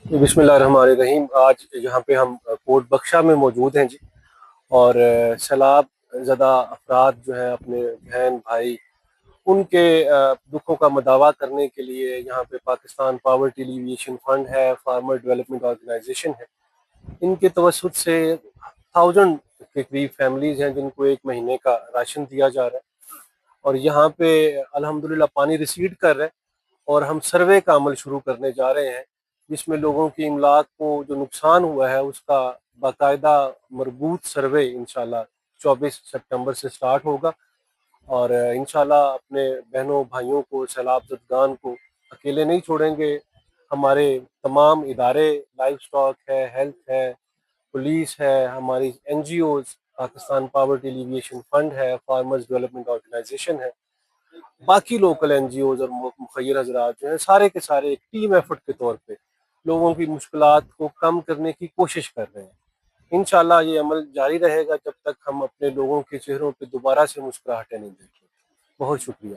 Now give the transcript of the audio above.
बिस्मिल्लाहिर्रहमानिर्रहीम। आज यहाँ पे हम कोट बख्शा में मौजूद हैं जी। और सैलाब ज़दा अफराद जो हैं अपने बहन भाई उनके दुखों का मदावा करने के लिए यहाँ पे पाकिस्तान पावर्टी एलिविएशन फंड है, फार्मर डेवलपमेंट ऑर्गेनाइजेशन है, इनके तवसुत से 1000 के करीब फैमिलीज़ हैं जिनको एक महीने का राशन दिया जा रहा है। और यहाँ पे अल्हम्दुलिल्लाह पानी रिसीड कर रहा है और हम सर्वे का अमल शुरू करने जा रहे हैं, जिसमें लोगों की इमलाक को जो नुकसान हुआ है उसका बाकायदा मरबूत सर्वे इंशाल्लाह 24 सितंबर से स्टार्ट होगा। और इंशाल्लाह अपने बहनों भाइयों को, सैलाब ज़दगान को अकेले नहीं छोड़ेंगे। हमारे तमाम इदारे, लाइफ स्टॉक है, हेल्थ है, पुलिस है, हमारी NGOs, Pakistan poverty alleviation fund है, फार्मर्स डेवलपमेंट ऑर्गेनाइजेशन है, बाकी लोकल एनजीओज और मुखैर हजरात जो हैं, सारे के सारे एक टीम एफर्ट के तौर पे लोगों की मुश्किलात को कम करने की कोशिश कर रहे हैं। इंशाल्लाह ये अमल जारी रहेगा जब तक हम अपने लोगों के चेहरों पे दोबारा से मुस्कुराहटें नहीं देखें। बहुत शुक्रिया।